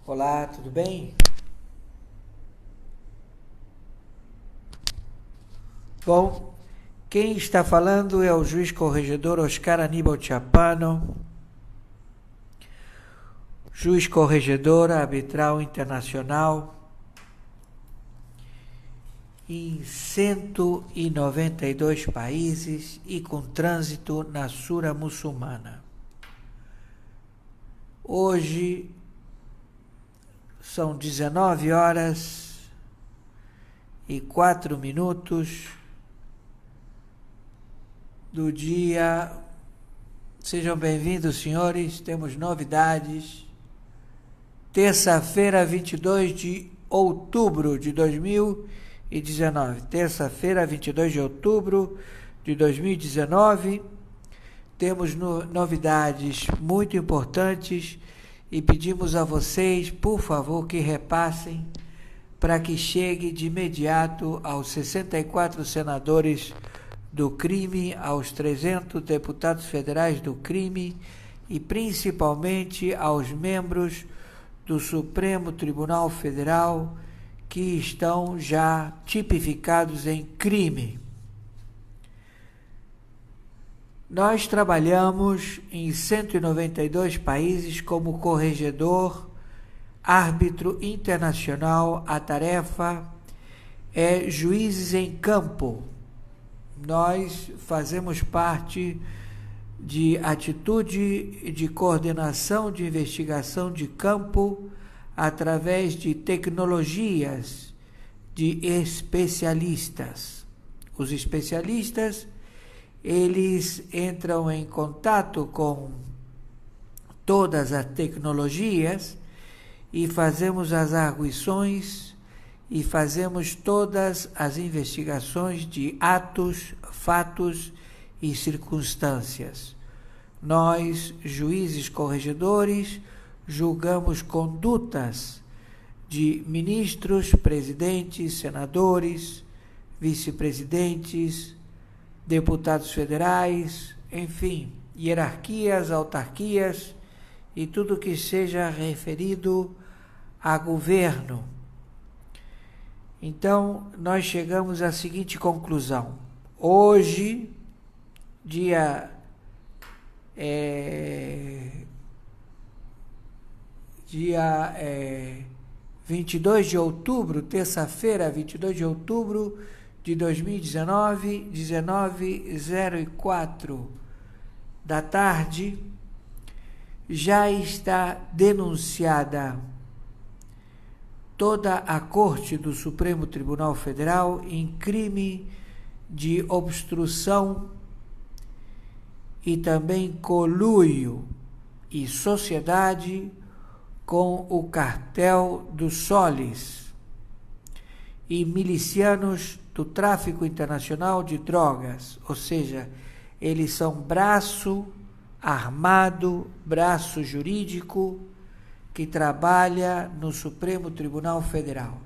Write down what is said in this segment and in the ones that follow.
Olá, tudo bem? Bom, quem está falando é o juiz corregedor Oscar Aníbal Chapano, juiz corregedor arbitral internacional em 192 países e com trânsito na Sura muçulmana. Hoje são 19 horas e 4 minutos do dia. Sejam bem-vindos, senhores. Temos novidades. Terça-feira, 22 de outubro de 2019. Terça-feira, 22 de outubro de 2019. Temos novidades muito importantes e pedimos a vocês, por favor, que repassem para que chegue de imediato aos 64 senadores do crime, aos 300 deputados federais do crime e principalmente aos membros do Supremo Tribunal Federal que estão já tipificados em crime. Nós trabalhamos em 192 países como corregedor, árbitro internacional. A tarefa é juízes em campo. Nós fazemos parte de atitude de coordenação de investigação de campo através de tecnologias de especialistas. Os especialistas, eles entram em contato com todas as tecnologias e fazemos as arguições e fazemos todas as investigações de atos, fatos e circunstâncias. Nós, juízes corregedores, julgamos condutas de ministros, presidentes, senadores, vice-presidentes, deputados federais, enfim, hierarquias, autarquias e tudo que seja referido a governo. Então, nós chegamos à seguinte conclusão. Hoje, dia 22 de outubro, terça-feira, 22 de outubro de 2019, 19h04 da tarde, já está denunciada toda a Corte do Supremo Tribunal Federal em crime de obstrução e também conluio e sociedade com o cartel dos soles e milicianos do tráfico internacional de drogas, ou seja, eles são braço armado, braço jurídico que trabalha no Supremo Tribunal Federal.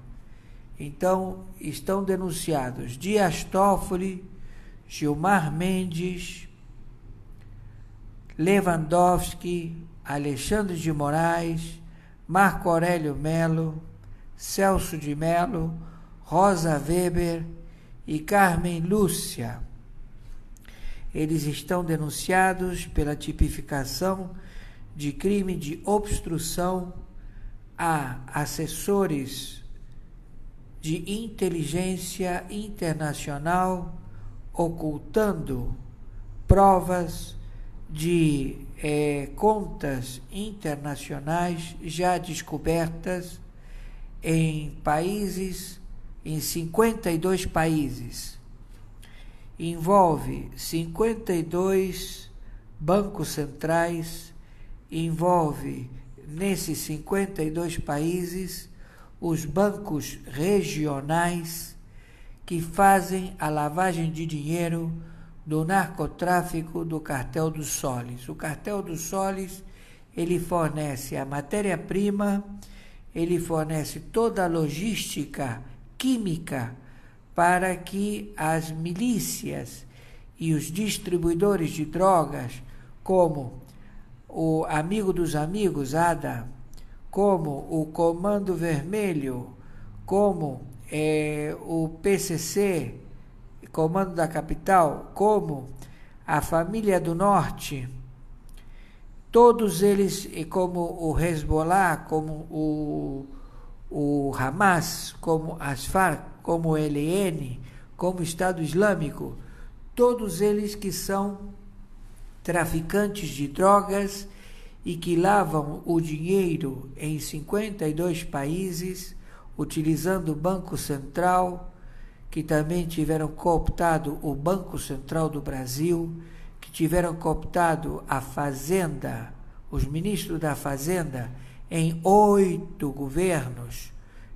Então, estão denunciados Dias Toffoli, Gilmar Mendes, Lewandowski, Alexandre de Moraes, Marco Aurélio Melo, Celso de Melo, Rosa Weber e Carmen Lúcia. Eles estão denunciados pela tipificação de crime de obstrução a assessores de inteligência internacional, ocultando provas de contas internacionais já descobertas em países, em 52 países. Envolve 52 bancos centrais, envolve nesses 52 países os bancos regionais que fazem a lavagem de dinheiro do narcotráfico do cartel dos soles. O cartel dos soles, ele fornece a matéria-prima, ele fornece toda a logística química para que as milícias e os distribuidores de drogas, como o amigo dos amigos, ADA, como o Comando Vermelho, como o PCC, Comando da Capital, como a Família do Norte, todos eles, como o Hezbollah, como o Hamas, como as Farc, como o ELN, como o Estado Islâmico, todos eles que são traficantes de drogas e que lavam o dinheiro em 52 países, utilizando o Banco Central, que também tiveram cooptado o Banco Central do Brasil, que tiveram cooptado a Fazenda, os ministros da Fazenda, em 8 governos,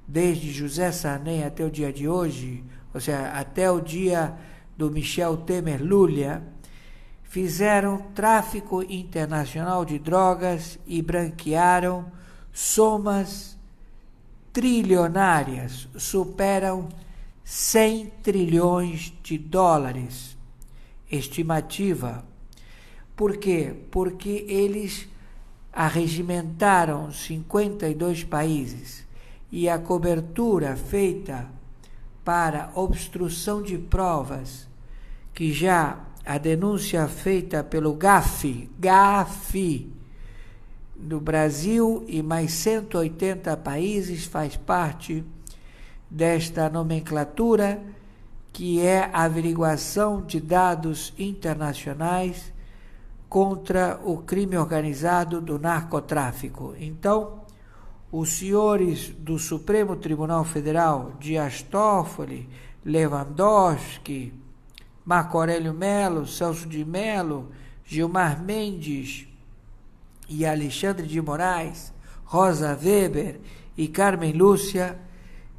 desde José Sarney até o dia de hoje, ou seja, até o dia do Michel Temer Lula, fizeram tráfico internacional de drogas e branquearam somas trilionárias, superam 100 trilhões de dólares, estimativa. Por quê? Porque eles arregimentaram 52 países e a cobertura feita para obstrução de provas, que já a denúncia feita pelo GAFI do Brasil e mais 180 países faz parte desta nomenclatura, que é a averiguação de dados internacionais contra o crime organizado do narcotráfico. Então, os senhores do Supremo Tribunal Federal, Dias Toffoli, Lewandowski, Marco Aurélio Mello, Celso de Mello, Gilmar Mendes e Alexandre de Moraes, Rosa Weber e Carmen Lúcia,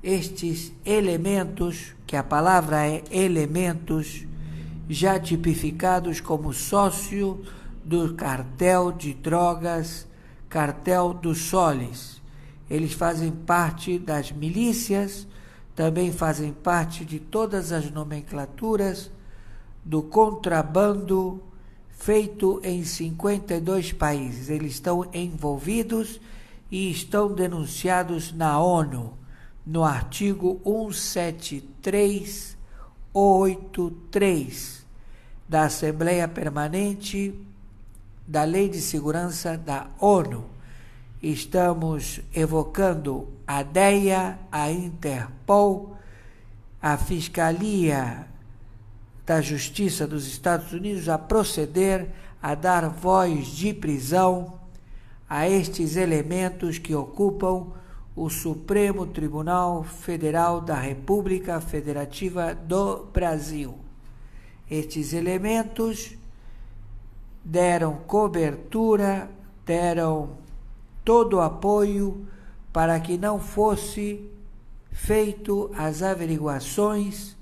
estes elementos, que a palavra é elementos, já tipificados como sócio do cartel de drogas, cartel dos soles. Eles fazem parte das milícias, também fazem parte de todas as nomenclaturas do contrabando feito em 52 países. Eles estão envolvidos e estão denunciados na ONU, no artigo 17383 da Assembleia Permanente da Lei de Segurança da ONU. Estamos evocando a DEA, a Interpol, a Fiscalia da Justiça dos Estados Unidos a proceder a dar voz de prisão a estes elementos que ocupam o Supremo Tribunal Federal da República Federativa do Brasil. Estes elementos deram cobertura, deram todo o apoio para que não fosse feito as averiguações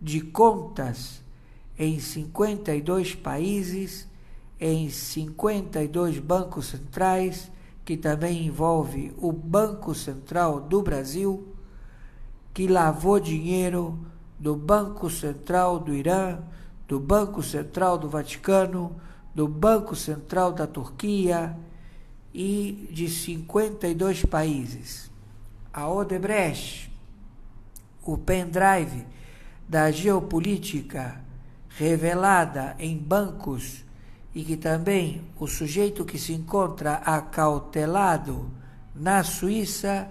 de contas em 52 países, em 52 bancos centrais, que também envolve o Banco Central do Brasil, que lavou dinheiro do Banco Central do Irã, do Banco Central do Vaticano, do Banco Central da Turquia e de 52 países. A Odebrecht, o pendrive da geopolítica revelada em bancos, e que também o sujeito que se encontra acautelado na Suíça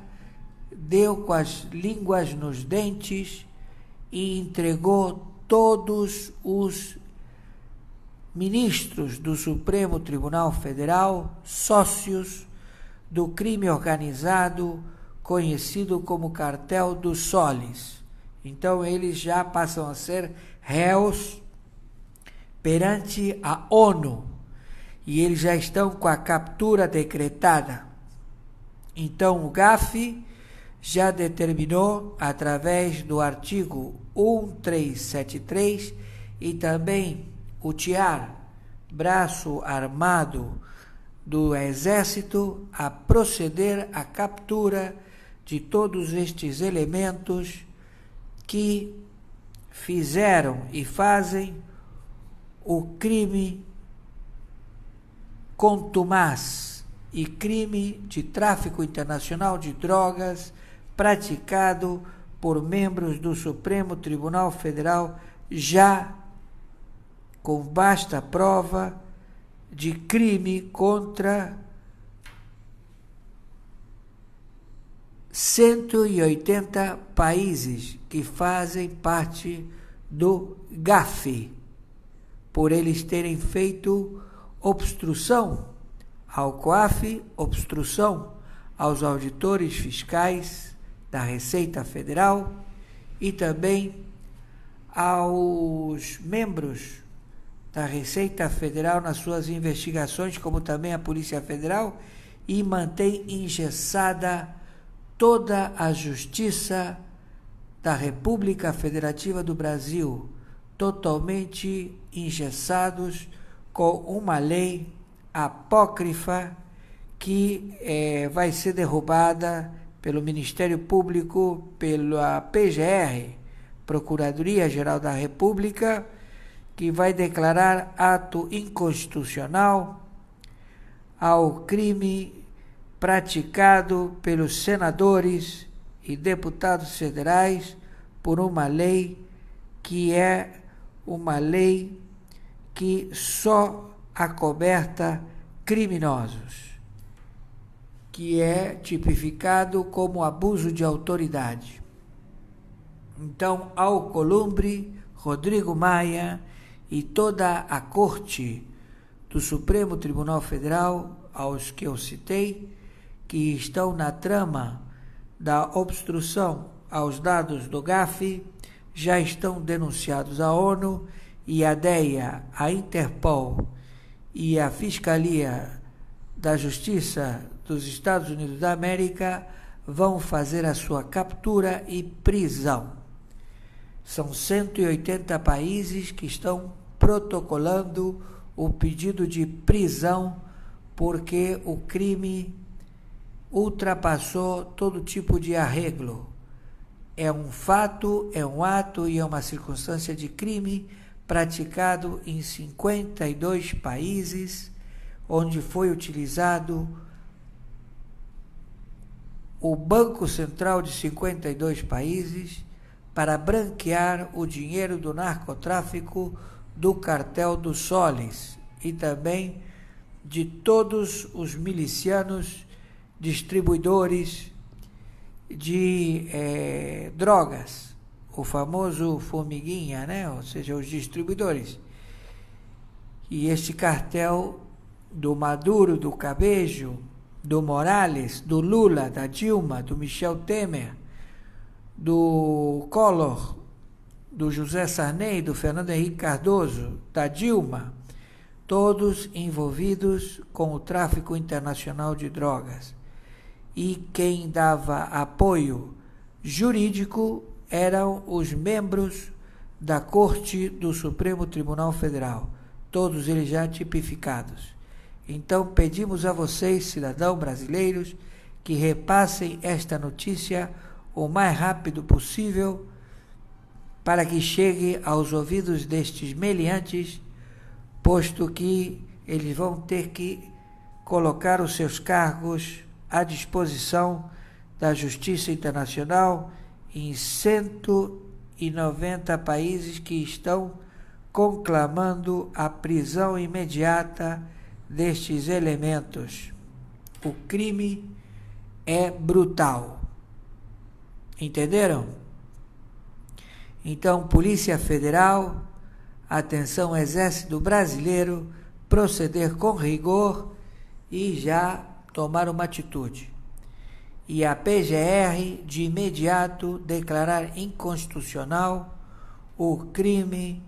deu com as línguas nos dentes e entregou todos os ministros do Supremo Tribunal Federal, sócios do crime organizado conhecido como Cartel dos Soles. Então eles já passam a ser réus perante a ONU e eles já estão com a captura decretada. Então o GAFI já determinou, através do artigo 1373, e também o TIAR, braço armado do Exército, a proceder à captura de todos estes elementos que fizeram e fazem o crime contumaz e crime de tráfico internacional de drogas praticado por membros do Supremo Tribunal Federal, já com vasta prova de crime contra 180 países que fazem parte do GAFI, por eles terem feito obstrução ao COAF, obstrução aos auditores fiscais da Receita Federal e também aos membros da Receita Federal nas suas investigações, como também a Polícia Federal, e mantém engessada toda a Justiça da República Federativa do Brasil, totalmente engessados com uma lei apócrifa que vai ser derrubada pelo Ministério Público, pela PGR, Procuradoria-Geral da República, que vai declarar ato inconstitucional ao crime praticado pelos senadores e deputados federais por uma lei que é uma lei que só acoberta criminosos, que é tipificado como abuso de autoridade. Então, Alcolumbre, Rodrigo Maia e toda a Corte do Supremo Tribunal Federal, aos que eu citei, que estão na trama da obstrução aos dados do GAFI, já estão denunciados à ONU, e a DEA, a Interpol e a Fiscalia da Justiça dos Estados Unidos da América vão fazer a sua captura e prisão. São 180 países que estão protocolando o pedido de prisão porque o crime ultrapassou todo tipo de arreglo. É um fato, é um ato e é uma circunstância de crime praticado em 52 países, onde foi utilizado o Banco Central de 52 países para branquear o dinheiro do narcotráfico do cartel dos soles e também de todos os milicianos distribuidores de drogas, o famoso formiguinha, né? Ou seja, os distribuidores. E este cartel do Maduro, do Cabejo, do Morales, do Lula, da Dilma, do Michel Temer, do Collor, do José Sarney, do Fernando Henrique Cardoso, da Dilma, todos envolvidos com o tráfico internacional de drogas. E quem dava apoio jurídico eram os membros da Corte do Supremo Tribunal Federal, todos eles já tipificados. Então pedimos a vocês, cidadãos brasileiros, que repassem esta notícia o mais rápido possível para que chegue aos ouvidos destes meliantes, posto que eles vão ter que colocar os seus cargos à disposição da Justiça Internacional em 190 países que estão conclamando a prisão imediata destes elementos. O crime é brutal. Entenderam? Então, Polícia Federal, atenção, Exército Brasileiro, proceder com rigor e já tomar uma atitude. E a PGR, de imediato, declarar inconstitucional o crime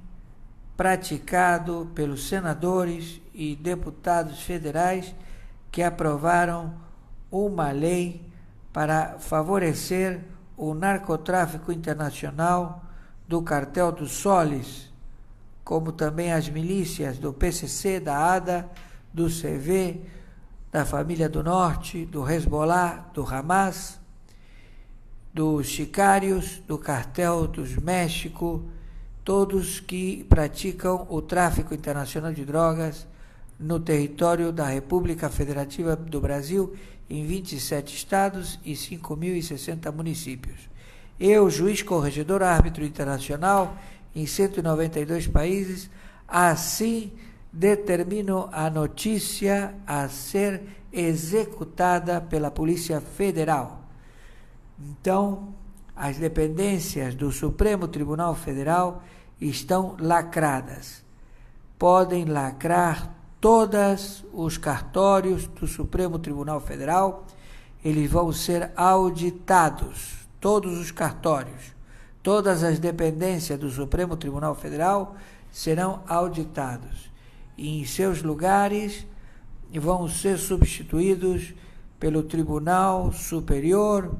praticado pelos senadores e deputados federais que aprovaram uma lei para favorecer o narcotráfico internacional do cartel dos soles, como também as milícias do PCC, da ADA, do CV, da Família do Norte, do Hezbollah, do Hamas, dos sicários, do Cartel dos México, todos que praticam o tráfico internacional de drogas no território da República Federativa do Brasil, em 27 estados e 5.060 municípios. Eu, juiz corregedor árbitro internacional, em 192 países, assim determino a notícia a ser executada pela Polícia Federal. Então, as dependências do Supremo Tribunal Federal estão lacradas. Podem lacrar todos os cartórios do Supremo Tribunal Federal, eles vão ser auditados, todos os cartórios, todas as dependências do Supremo Tribunal Federal serão auditados e em seus lugares vão ser substituídos pelo Tribunal Superior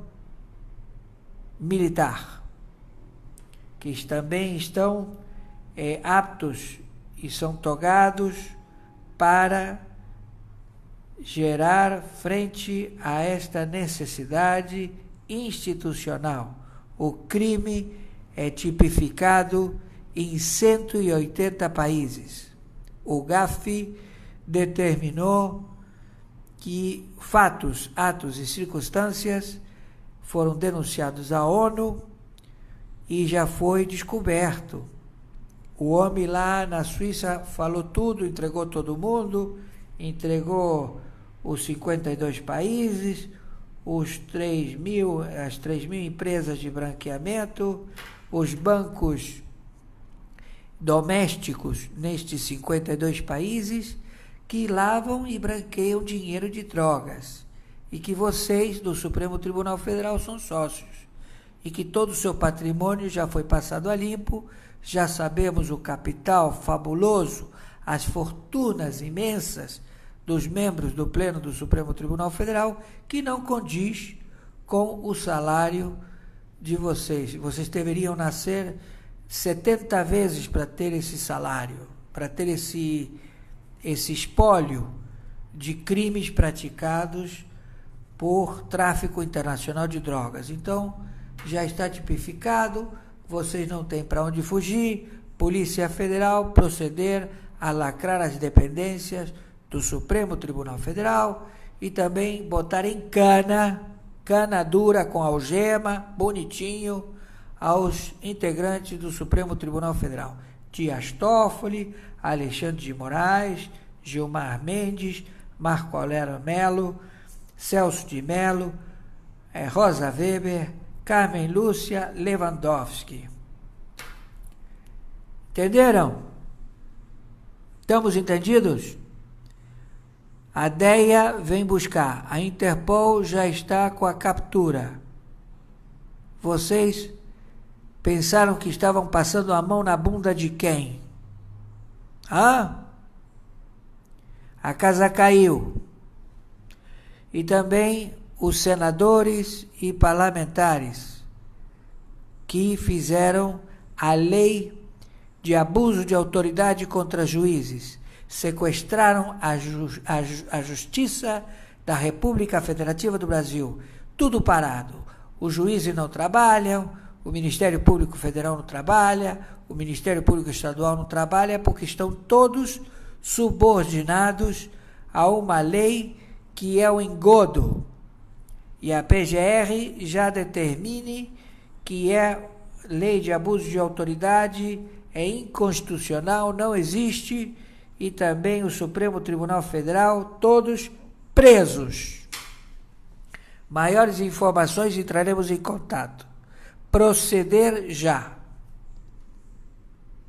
Militar, que também estão aptos e são togados para gerar frente a esta necessidade institucional. O crime é tipificado em 180 países. O GAFI determinou que fatos, atos e circunstâncias foram denunciados à ONU e já foi descoberto. O homem lá na Suíça falou tudo, entregou todo mundo, entregou os 52 países, as 3.000 empresas de branqueamento, os bancos domésticos nestes 52 países que lavam e branqueiam dinheiro de drogas e que vocês do Supremo Tribunal Federal são sócios e que todo o seu patrimônio já foi passado a limpo. Já sabemos o capital fabuloso, as fortunas imensas dos membros do Pleno do Supremo Tribunal Federal, que não condiz com o salário de vocês. Vocês deveriam nascer 70 vezes para ter esse salário, para ter esse espólio de crimes praticados por tráfico internacional de drogas. Então, já está tipificado. Vocês não têm para onde fugir. Polícia Federal proceder a lacrar as dependências do Supremo Tribunal Federal e também botar em cana dura com algema, bonitinho, aos integrantes do Supremo Tribunal Federal. Dias Toffoli, Alexandre de Moraes, Gilmar Mendes, Marco Aurélio Melo, Celso de Mello, Rosa Weber, Carmen Lúcia Lewandowski. Entenderam? Estamos entendidos? A DEA vem buscar. A Interpol já está com a captura. Vocês pensaram que estavam passando a mão na bunda de quem? A casa caiu. E também os senadores e parlamentares que fizeram a lei de abuso de autoridade contra juízes, sequestraram a Justiça da República Federativa do Brasil, tudo parado. Os juízes não trabalham, o Ministério Público Federal não trabalha, o Ministério Público Estadual não trabalha, porque estão todos subordinados a uma lei que é o engodo. E a PGR já determine que a lei de abuso de autoridade é inconstitucional, não existe, e também o Supremo Tribunal Federal, todos presos. Maiores informações entraremos em contato. Proceder já.